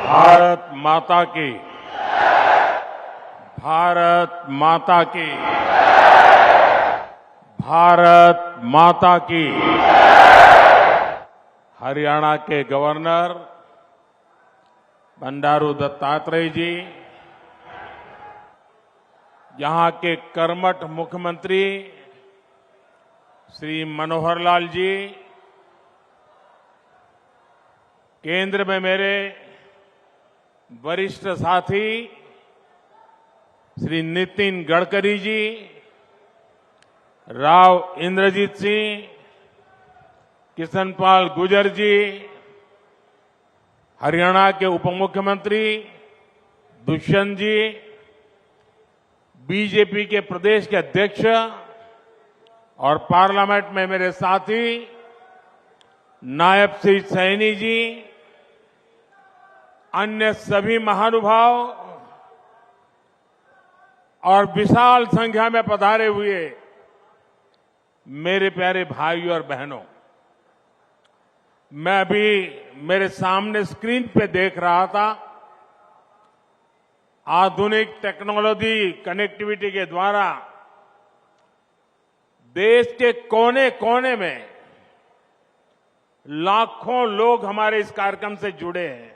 भारत माता की, भारत माता की, भारत माता की। हरियाणा के गवर्नर बंडारू दत्तात्रेय जी, यहां के कर्मठ मुख्यमंत्री श्री मनोहर लाल जी, केंद्र में मेरे वरिष्ठ साथी श्री नितिन गडकरी जी, राव इंद्रजीत सिंह, किशनपाल गुर्जर जी, हरियाणा के उप मुख्यमंत्री दुष्यंत जी, बीजेपी के प्रदेश के अध्यक्ष और पार्लियामेंट में मेरे साथी नायब श्री सैनी जी, अन्य सभी महानुभाव और विशाल संख्या में पधारे हुए मेरे प्यारे भाइयों और बहनों, मैं अभी मेरे सामने स्क्रीन पे देख रहा था, आधुनिक टेक्नोलॉजी कनेक्टिविटी के द्वारा देश के कोने कोने में लाखों लोग हमारे इस कार्यक्रम से जुड़े हैं।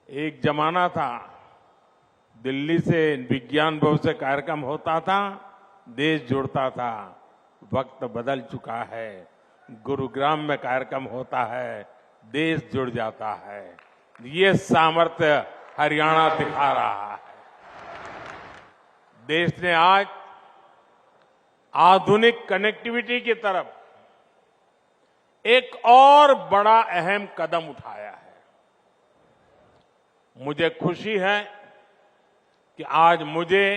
एक जमाना था, दिल्ली से विज्ञान भवन से कार्यक्रम होता था, देश जुड़ता था। वक्त बदल चुका है, गुरुग्राम में कार्यक्रम होता है, देश जुड़ जाता है। ये सामर्थ्य हरियाणा दिखा रहा है। देश ने आज आधुनिक कनेक्टिविटी की तरफ एक और बड़ा अहम कदम उठाया है। मुझे खुशी है कि आज मुझे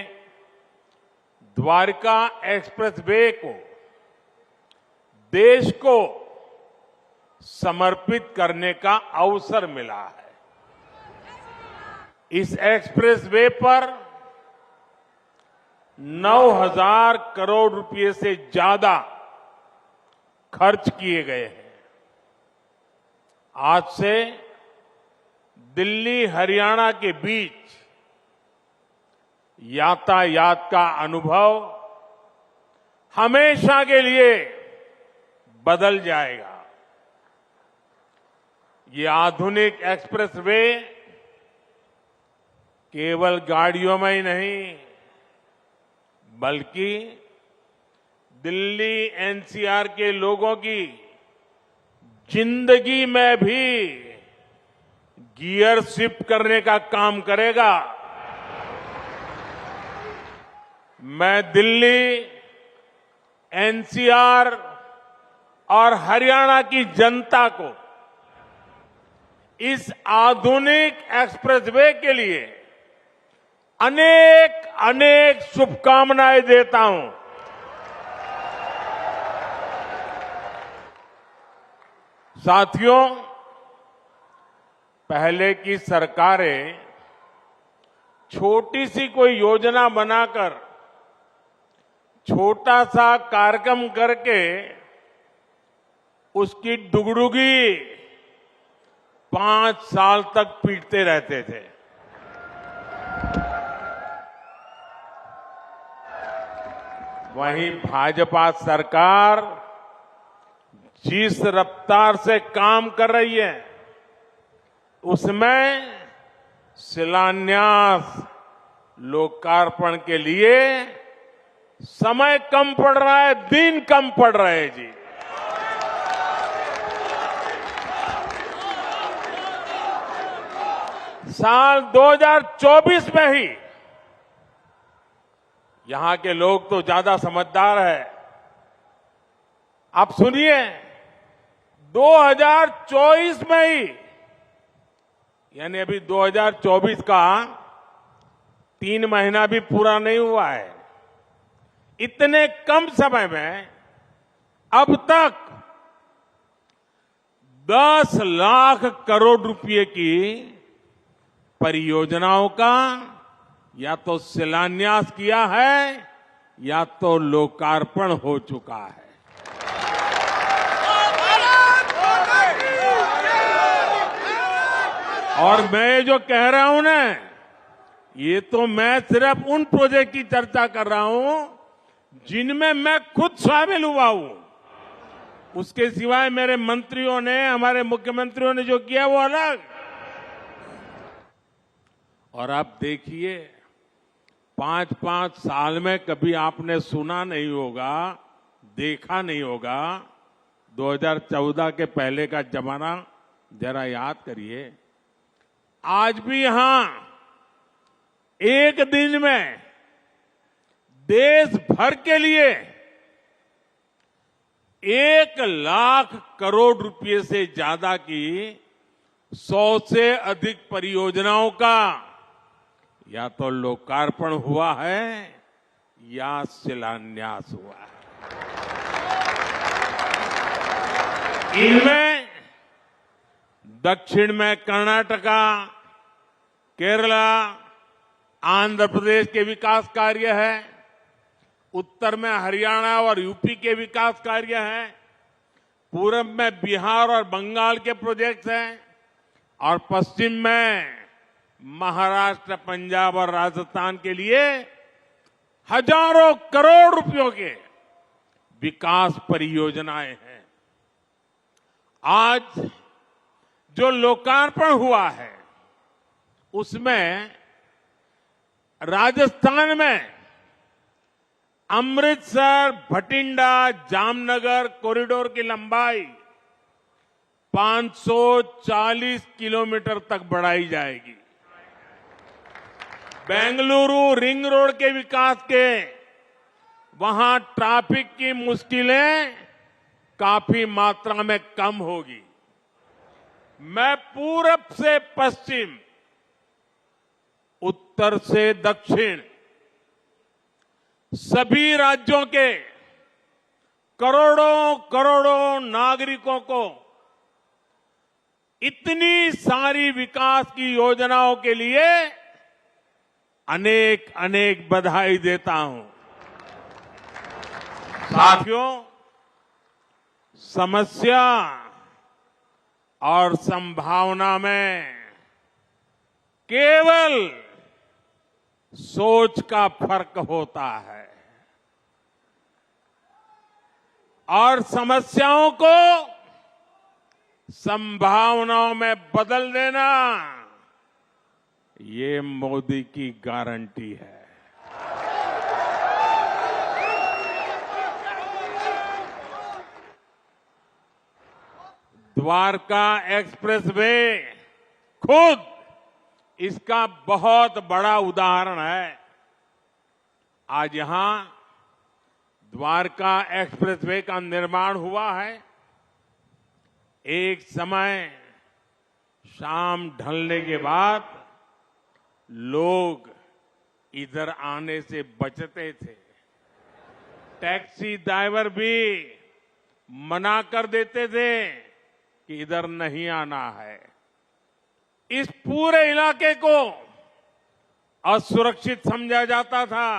द्वारका एक्सप्रेसवे को देश को समर्पित करने का अवसर मिला है। इस एक्सप्रेसवे पर 9,000 करोड़ रुपए से ज्यादा खर्च किए गए हैं। आज से दिल्ली हरियाणा के बीच यातायात का अनुभव हमेशा के लिए बदल जाएगा। ये आधुनिक एक्सप्रेसवे केवल गाड़ियों में ही नहीं, बल्कि दिल्ली एनसीआर के लोगों की जिंदगी में भी गियर शिफ्ट करने का काम करेगा। मैं दिल्ली, एनसीआर और हरियाणा की जनता को इस आधुनिक एक्सप्रेसवे के लिए अनेक अनेक शुभकामनाएं देता हूं। साथियों, पहले की सरकारें छोटी सी कोई योजना बनाकर छोटा सा कार्यक्रम करके उसकी डुगडुगी 5 साल तक पीटते रहते थे। वहीं भाजपा सरकार जिस रफ्तार से काम कर रही है, उसमें शिलान्यास, लोकार्पण के लिए समय कम पड़ रहा है, दिन कम पड़ रहे हैं जी। साल 2024 में ही, यहां के लोग तो ज्यादा समझदार है, आप सुनिए, 2024 में ही, यानी अभी 2024 का 3 महीना भी पूरा नहीं हुआ है, इतने कम समय में अब तक 10 लाख करोड़ रुपए की परियोजनाओं का या तो शिलान्यास किया है या तो लोकार्पण हो चुका है। और मैं जो कह रहा हूं ना, ये तो मैं सिर्फ उन प्रोजेक्ट की चर्चा कर रहा हूं जिनमें मैं खुद शामिल हुआ हूं। उसके सिवाय मेरे मंत्रियों ने, हमारे मुख्यमंत्रियों ने जो किया वो अलग। और आप देखिए, 5-5 साल में कभी आपने सुना नहीं होगा, देखा नहीं होगा। 2014 के पहले का जमाना जरा याद करिए। आज भी यहां एक दिन में देश भर के लिए 1 लाख करोड़ रुपए से ज्यादा की 100 से अधिक परियोजनाओं का या तो लोकार्पण हुआ है या शिलान्यास हुआ है। इनमें दक्षिण में कर्नाटका, केरला, आंध्र प्रदेश के विकास कार्य है, उत्तर में हरियाणा और यूपी के विकास कार्य हैं, पूरब में बिहार और बंगाल के प्रोजेक्ट्स हैं और पश्चिम में महाराष्ट्र, पंजाब और राजस्थान के लिए हजारों करोड़ रुपयों के विकास परियोजनाएं हैं। आज जो लोकार्पण हुआ है उसमें राजस्थान में अमृतसर भटिंडा जामनगर कॉरिडोर की लंबाई 540 किलोमीटर तक बढ़ाई जाएगी। बेंगलुरु रिंग रोड के विकास के वहां ट्रैफिक की मुश्किलें काफी मात्रा में कम होगी। मैं पूरब से पश्चिम, उत्तर से दक्षिण सभी राज्यों के करोड़ों करोड़ों नागरिकों को इतनी सारी विकास की योजनाओं के लिए अनेक अनेक बधाई देता हूं। साथियों, समस्या और संभावना में केवल सोच का फर्क होता है और समस्याओं को संभावनाओं में बदल देना ये मोदी की गारंटी है। द्वारका एक्सप्रेसवे खुद इसका बहुत बड़ा उदाहरण है। आज यहां द्वारका एक्सप्रेसवे का निर्माण हुआ है। एक समय शाम ढलने के बाद लोग इधर आने से बचते थे। टैक्सी ड्राइवर भी मना कर देते थे कि इधर नहीं आना है। इस पूरे इलाके को असुरक्षित समझा जाता था,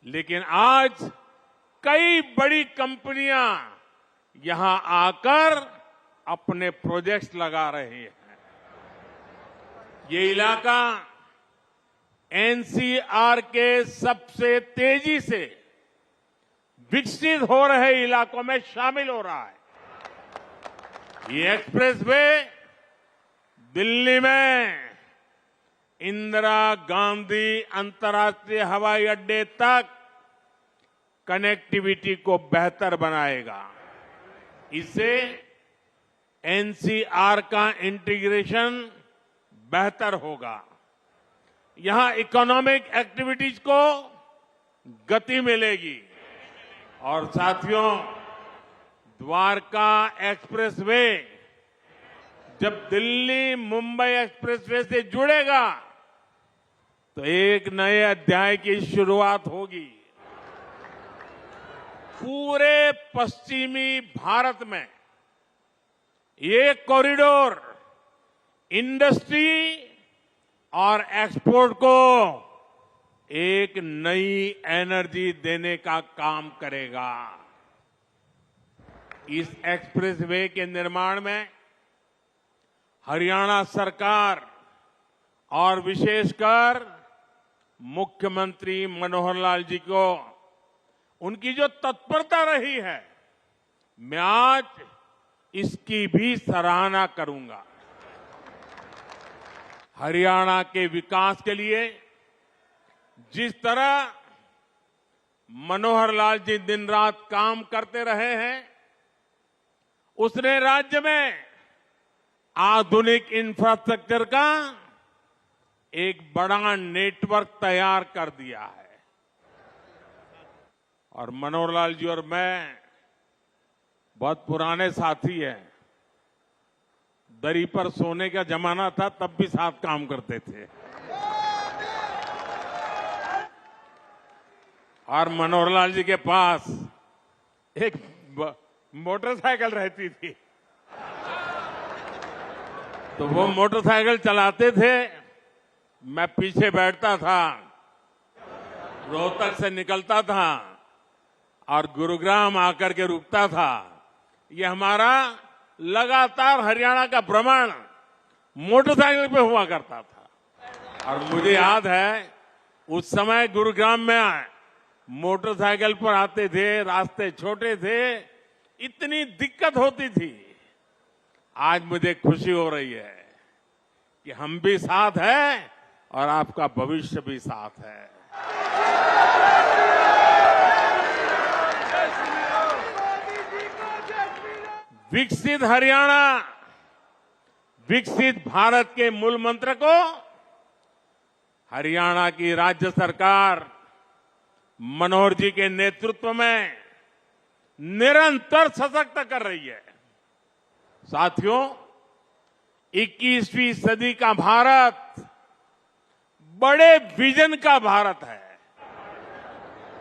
लेकिन आज कई बड़ी कंपनियां यहां आकर अपने प्रोजेक्ट्स लगा रही हैं। ये इलाका एनसीआर के सबसे तेजी से विकसित हो रहे इलाकों में शामिल हो रहा है। ये एक्सप्रेसवे दिल्ली में इंदिरा गांधी अंतर्राष्ट्रीय हवाई अड्डे तक कनेक्टिविटी को बेहतर बनाएगा। इससे एनसीआर का इंटीग्रेशन बेहतर होगा। यहां इकोनॉमिक एक्टिविटीज को गति मिलेगी। और साथियों, द्वारका एक्सप्रेसवे जब दिल्ली मुंबई एक्सप्रेसवे से जुड़ेगा तो एक नए अध्याय की शुरुआत होगी। पूरे पश्चिमी भारत में ये कॉरिडोर इंडस्ट्री और एक्सपोर्ट को एक नई एनर्जी देने का काम करेगा। इस एक्सप्रेसवे के निर्माण में हरियाणा सरकार और विशेषकर मुख्यमंत्री मनोहर लाल जी को उनकी जो तत्परता रही है, मैं आज इसकी भी सराहना करूंगा। हरियाणा के विकास के लिए जिस तरह मनोहर लाल जी दिन रात काम करते रहे हैं, उसने राज्य में आधुनिक इंफ्रास्ट्रक्चर का एक बड़ा नेटवर्क तैयार कर दिया है। और मनोहर लाल जी और मैं बहुत पुराने साथी हैं। दरी पर सोने का जमाना था, तब भी साथ काम करते थे। और मनोहर लाल जी के पास एक मोटरसाइकिल रहती थी, तो वो मोटरसाइकिल चलाते थे, मैं पीछे बैठता था, रोहतक से निकलता था और गुरुग्राम आकर के रुकता था। ये हमारा लगातार हरियाणा का भ्रमण मोटरसाइकिल पे हुआ करता था। और मुझे याद है उस समय गुरुग्राम में मोटरसाइकिल पर आते थे, रास्ते छोटे थे, इतनी दिक्कत होती थी। आज मुझे खुशी हो रही है कि हम भी साथ हैं और आपका भविष्य भी साथ है। विकसित हरियाणा, विकसित भारत के मूल मंत्र को हरियाणा की राज्य सरकार मनोहर जी के नेतृत्व में निरंतर सशक्त कर रही है। साथियों, 21वीं सदी का भारत बड़े विजन का भारत है।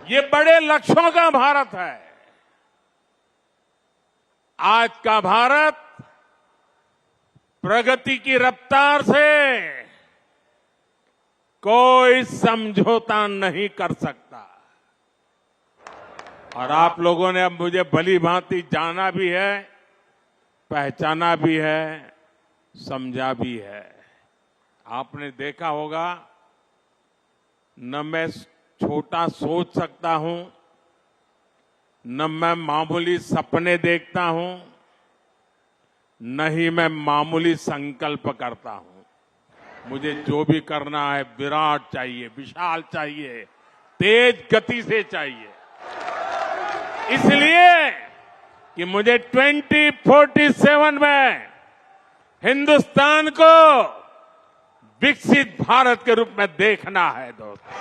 ये बड़े लक्ष्यों का भारत है। आज का भारत प्रगति की रफ्तार से कोई समझौता नहीं कर सकता। और आप लोगों ने अब मुझे भली भांति जाना भी है, पहचाना भी है, समझा भी है। आपने देखा होगा, न मैं छोटा सोच सकता हूं, न मैं मामूली सपने देखता हूं, न ही मैं मामूली संकल्प करता हूं। मुझे जो भी करना है विराट चाहिए, विशाल चाहिए, तेज गति से चाहिए। इसलिए कि मुझे 2047 में हिंदुस्तान को विकसित भारत के रूप में देखना है। दोस्तों,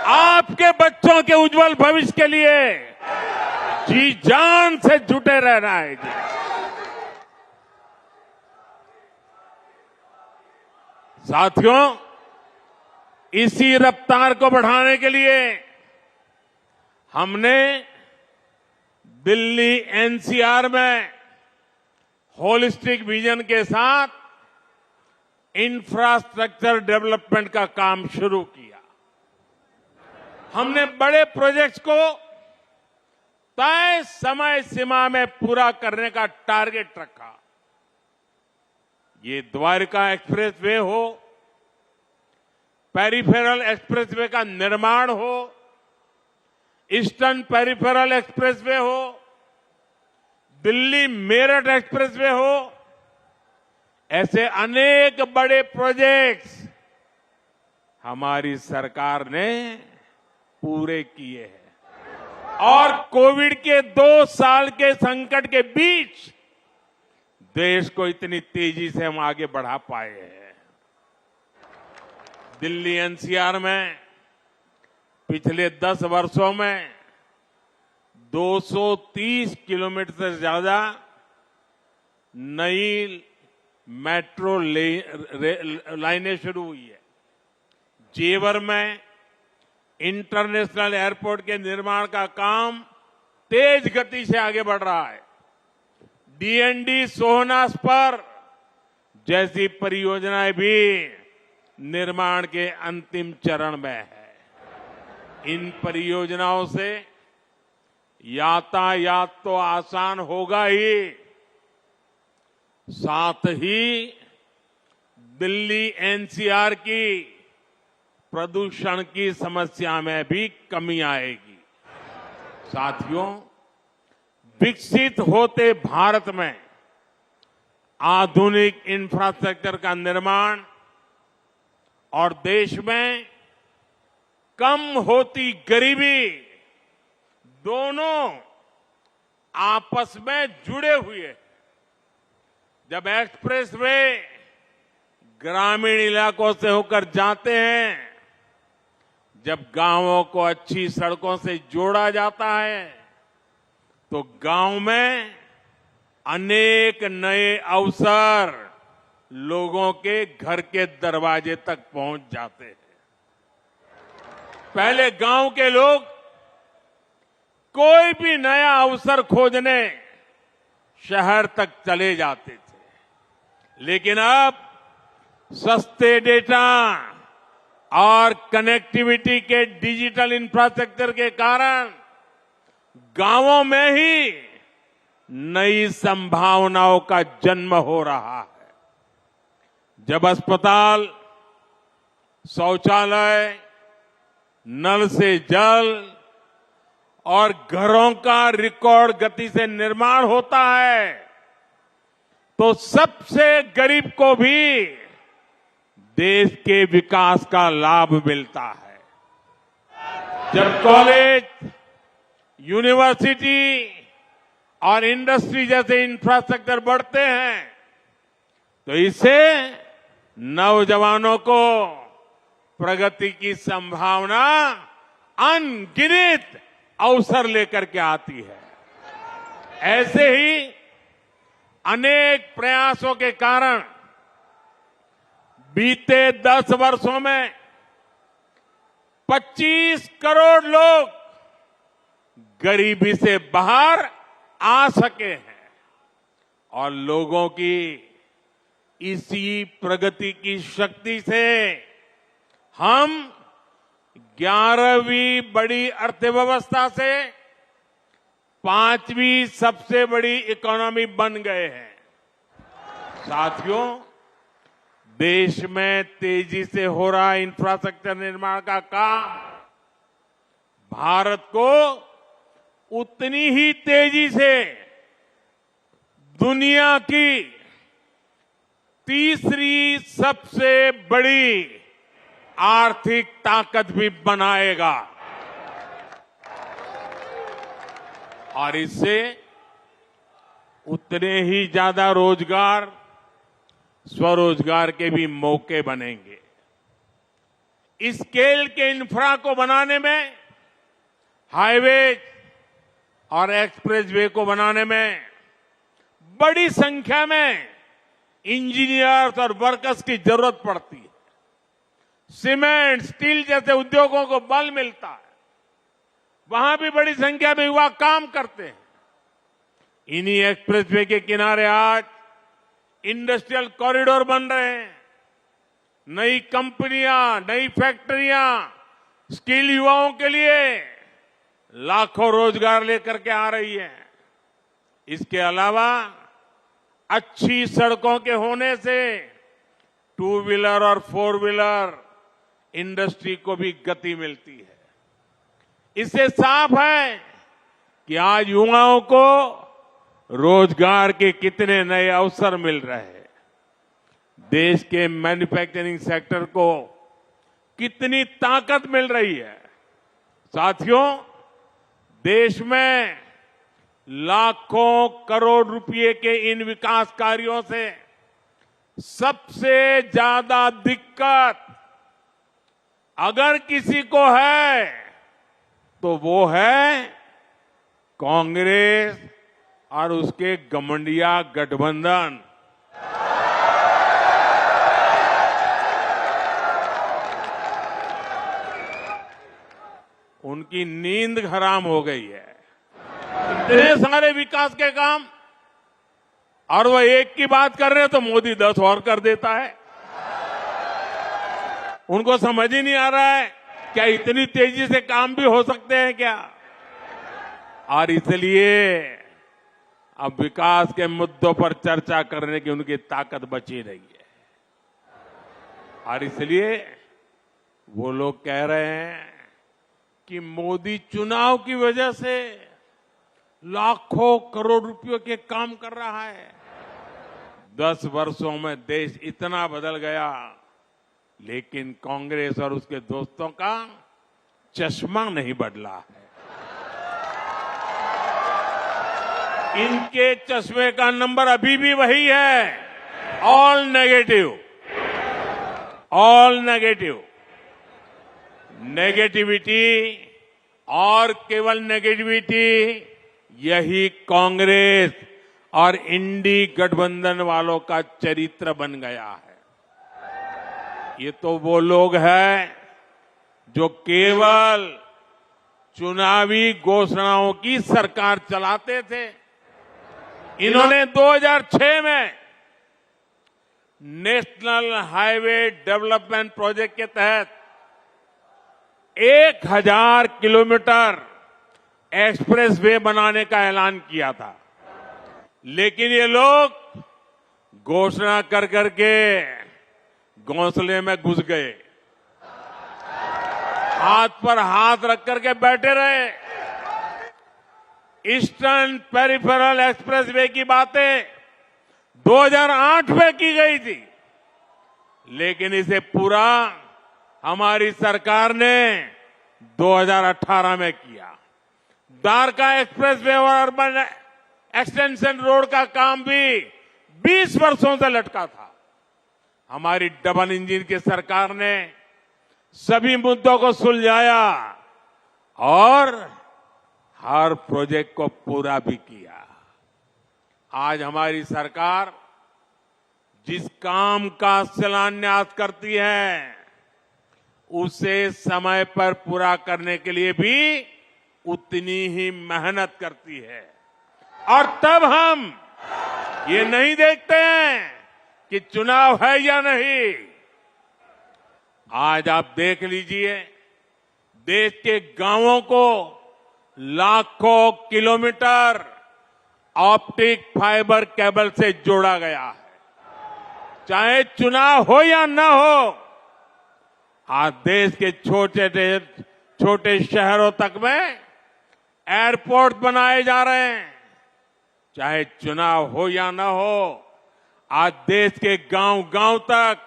आपके बच्चों के उज्जवल भविष्य के लिए जी जान से जुटे रहना है। जी, साथियों, इसी रफ्तार को बढ़ाने के लिए हमने दिल्ली एनसीआर में होलिस्टिक विजन के साथ इंफ्रास्ट्रक्चर डेवलपमेंट का काम शुरू किया। हमने बड़े प्रोजेक्ट्स को तय समय सीमा में पूरा करने का टारगेट रखा। ये द्वारका एक्सप्रेसवे हो, पेरिफेरल एक्सप्रेसवे का निर्माण हो, ईस्टर्न पेरिफेरल एक्सप्रेसवे हो, दिल्ली मेरठ एक्सप्रेसवे हो, ऐसे अनेक बड़े प्रोजेक्ट्स हमारी सरकार ने पूरे किए हैं। और कोविड के 2 साल के संकट के बीच देश को इतनी तेजी से हम आगे बढ़ा पाए हैं। दिल्ली एनसीआर में पिछले 10 वर्षों में 230 किलोमीटर से ज्यादा नई मेट्रो लाइनें शुरू हुई है। जेवर में इंटरनेशनल एयरपोर्ट के निर्माण का काम तेज गति से आगे बढ़ रहा है। डीएनडी सोहनास पर जैसी परियोजनाएं भी निर्माण के अंतिम चरण में है। इन परियोजनाओं से यातायात तो आसान होगा ही, साथ ही दिल्ली एनसीआर की प्रदूषण की समस्या में भी कमी आएगी। साथियों, विकसित होते भारत में आधुनिक इंफ्रास्ट्रक्चर का निर्माण और देश में कम होती गरीबी दोनों आपस में जुड़े हुए हैं। जब एक्सप्रेसवे ग्रामीण इलाकों से होकर जाते हैं, जब गांवों को अच्छी सड़कों से जोड़ा जाता है, तो गांव में अनेक नए अवसर लोगों के घर के दरवाजे तक पहुंच जाते हैं। पहले गांव के लोग कोई भी नया अवसर खोजने शहर तक चले जाते थे, लेकिन अब सस्ते डेटा और कनेक्टिविटी के डिजिटल इंफ्रास्ट्रक्चर के कारण गांवों में ही नई संभावनाओं का जन्म हो रहा है। जब अस्पताल, शौचालय, नल से जल और घरों का रिकॉर्ड गति से निर्माण होता है, तो सबसे गरीब को भी देश के विकास का लाभ मिलता है। जब कॉलेज, यूनिवर्सिटी और इंडस्ट्री जैसे इंफ्रास्ट्रक्चर बढ़ते हैं, तो इससे नौजवानों को प्रगति की संभावना अनगिनत अवसर लेकर के आती है। ऐसे ही अनेक प्रयासों के कारण बीते 10 वर्षों में 25 करोड़ लोग गरीबी से बाहर आ सके हैं और लोगों की इसी प्रगति की शक्ति से हम 11वीं बड़ी अर्थव्यवस्था से 5वीं सबसे बड़ी इकोनॉमी बन गए हैं। साथियों, देश में तेजी से हो रहा इंफ्रास्ट्रक्चर निर्माण का काम भारत को उतनी ही तेजी से दुनिया की तीसरी सबसे बड़ी आर्थिक ताकत भी बनाएगा और इससे उतने ही ज्यादा रोजगार, स्वरोजगार के भी मौके बनेंगे। इस स्केल के इंफ्रा को बनाने में, हाईवे और एक्सप्रेसवे को बनाने में बड़ी संख्या में इंजीनियर्स और वर्कर्स की जरूरत पड़ती है। सीमेंट, स्टील जैसे उद्योगों को बल मिलता है, वहां भी बड़ी संख्या में युवा काम करते हैं। इन्हीं एक्सप्रेसवे के किनारे आज इंडस्ट्रियल कॉरिडोर बन रहे हैं। नई कंपनियां, नई फैक्ट्रियां स्किल युवाओं के लिए लाखों रोजगार लेकर के आ रही है। इसके अलावा अच्छी सड़कों के होने से 2 व्हीलर और 4 व्हीलर इंडस्ट्री को भी गति मिलती है। इससे साफ है कि आज युवाओं को रोजगार के कितने नए अवसर मिल रहे हैं। देश के मैन्युफैक्चरिंग सेक्टर को कितनी ताकत मिल रही है। साथियों, देश में लाखों करोड़ रुपए के इन विकास कार्यों से सबसे ज्यादा दिक्कत अगर किसी को है तो वो है कांग्रेस और उसके गमंडिया गठबंधन। उनकी नींद हराम हो गई है। इतने सारे विकास के काम और वो एक की बात कर रहे हैं तो मोदी 10 और कर देता है। उनको समझ ही नहीं आ रहा है क्या इतनी तेजी से काम भी हो सकते हैं क्या। और इसलिए अब विकास के मुद्दों पर चर्चा करने की उनकी ताकत बची नहीं है। और इसलिए वो लोग कह रहे हैं कि मोदी चुनाव की वजह से लाखों करोड़ रुपयों के काम कर रहा है। 10 वर्षों में देश इतना बदल गया, लेकिन कांग्रेस और उसके दोस्तों का चश्मा नहीं बदला है। इनके चश्मे का नंबर अभी भी वही है, all negative, all negative. Negativity और केवल नेगेटिविटी यही कांग्रेस और इंडी गठबंधन वालों का चरित्र बन गया है। ये तो वो लोग हैं जो केवल चुनावी घोषणाओं की सरकार चलाते थे। इन्होंने 2006 में नेशनल हाईवे डेवलपमेंट प्रोजेक्ट के तहत 1000 किलोमीटर एक्सप्रेसवे बनाने का ऐलान किया था, लेकिन ये लोग घोषणा कर करके घोंसले में घुस गए, हाथ पर हाथ रख करके बैठे रहे। ईस्टर्न पेरिफेरल एक्सप्रेसवे की बातें 2008 में की गई थी, लेकिन इसे पूरा हमारी सरकार ने 2018 में किया। द्वारका एक्सप्रेसवे और अर्बन एक्सटेंशन रोड का काम भी 20 वर्षों से लटका था। हमारी डबल इंजन की सरकार ने सभी मुद्दों को सुलझाया और हर प्रोजेक्ट को पूरा भी किया। आज हमारी सरकार जिस काम का शिलान्यास करती है, उसे समय पर पूरा करने के लिए भी उतनी ही मेहनत करती है। और तब हम ये नहीं देखते हैं कि चुनाव है या नहीं। आज आप देख लीजिए, देश के गांवों को लाखों किलोमीटर ऑप्टिक फाइबर केबल से जोड़ा गया है। चाहे चुनाव हो या न हो, आज देश के छोटे शहरों तक में एयरपोर्ट बनाए जा रहे हैं। चाहे चुनाव हो या न हो, आज देश के गांव-गांव तक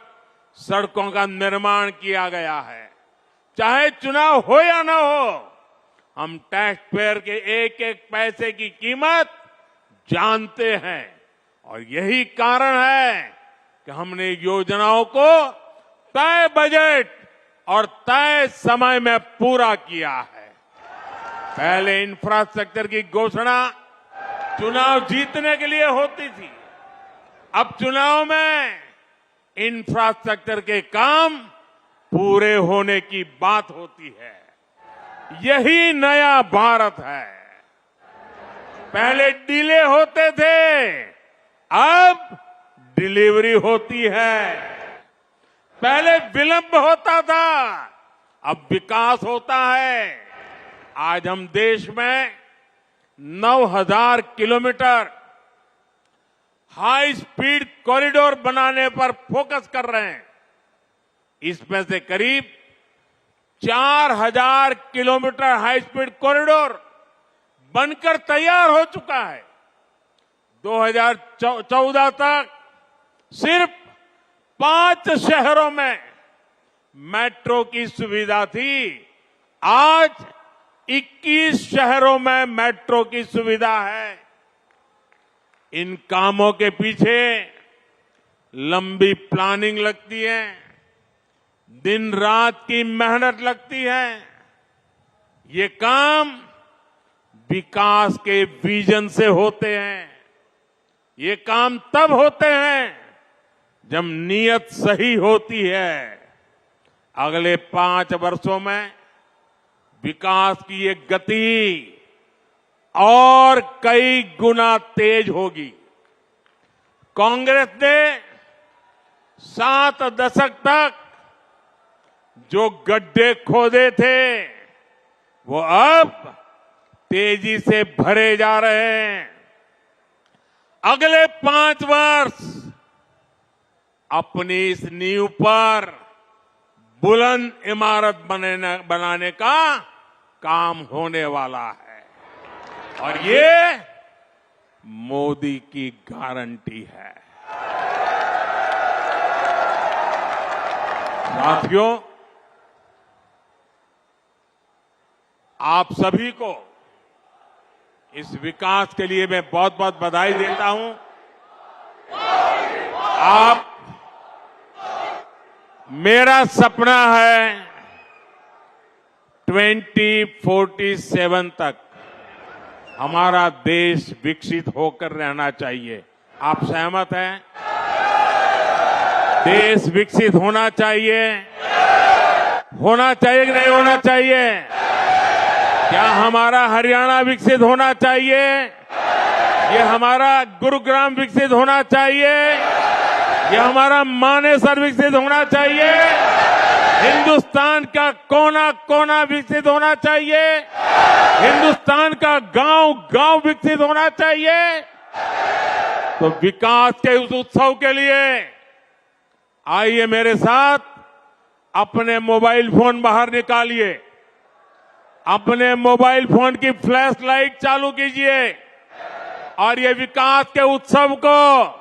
सड़कों का निर्माण किया गया है। चाहे चुनाव हो या न हो, हम टैक्स पेयर के एक एक पैसे की कीमत जानते हैं और यही कारण है कि हमने योजनाओं को तय बजट और तय समय में पूरा किया है। पहले इंफ्रास्ट्रक्चर की घोषणा चुनाव जीतने के लिए होती थी, अब चुनाव में इंफ्रास्ट्रक्चर के काम पूरे होने की बात होती है। यही नया भारत है। पहले डिले होते थे, अब डिलीवरी होती है। पहले विलंब होता था, अब विकास होता है। आज हम देश में 9000 किलोमीटर हाई स्पीड कॉरिडोर बनाने पर फोकस कर रहे हैं। इसमें से करीब 4000 किलोमीटर हाई स्पीड कॉरिडोर बनकर तैयार हो चुका है। 2014 तक सिर्फ 5 शहरों में मेट्रो की सुविधा थी, आज 21 शहरों में मेट्रो की सुविधा है। इन कामों के पीछे लंबी प्लानिंग लगती है, दिन रात की मेहनत लगती है। ये काम विकास के विजन से होते हैं। ये काम तब होते हैं जब नीयत सही होती है। अगले 5 वर्षों में विकास की ये गति और कई गुना तेज होगी। कांग्रेस ने 7 दशक तक जो गड्ढे खोदे थे, वो अब तेजी से भरे जा रहे हैं। अगले 5 वर्ष अपनी इस नींव पर बुलंद इमारत बनाने का काम होने वाला है और ये मोदी की गारंटी है। साथियों, आप सभी को इस विकास के लिए मैं बहुत बहुत बधाई देता हूं। आप मेरा सपना है 2047 तक हमारा देश विकसित होकर रहना चाहिए। आप सहमत हैं? देश विकसित होना चाहिए कि नहीं होना चाहिए? क्या हमारा हरियाणा विकसित होना चाहिए? ये हमारा गुरुग्राम विकसित होना चाहिए? ये हमारा मानेसर विकसित होना चाहिए? हिंदुस्तान का कोना कोना विकसित होना चाहिए? हिंदुस्तान का गांव गांव विकसित होना चाहिए? तो विकास के उस उत्सव के लिए आइए मेरे साथ अपने मोबाइल फोन बाहर निकालिए, अपने मोबाइल फोन की फ्लैश लाइट चालू कीजिए और ये विकास के उत्सव को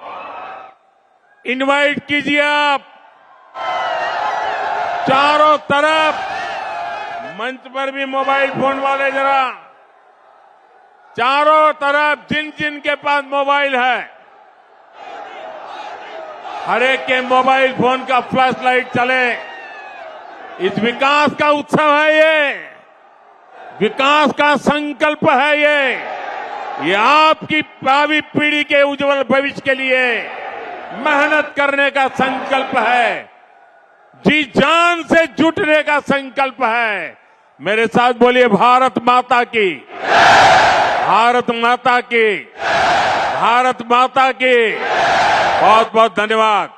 इनवाइट कीजिए। आप चारों तरफ मंच पर भी मोबाइल फोन वाले जरा चारों तरफ जिन जिन के पास मोबाइल है हर एक के मोबाइल फोन का फ्लैश लाइट चले। इस विकास का उत्सव है, ये विकास का संकल्प है, ये आपकी भावी पीढ़ी के उज्जवल भविष्य के लिए मेहनत करने का संकल्प है, जी जान से जुटने का संकल्प है। मेरे साथ बोलिए भारत माता की, भारत माता की, भारत माता की। बहुत बहुत धन्यवाद।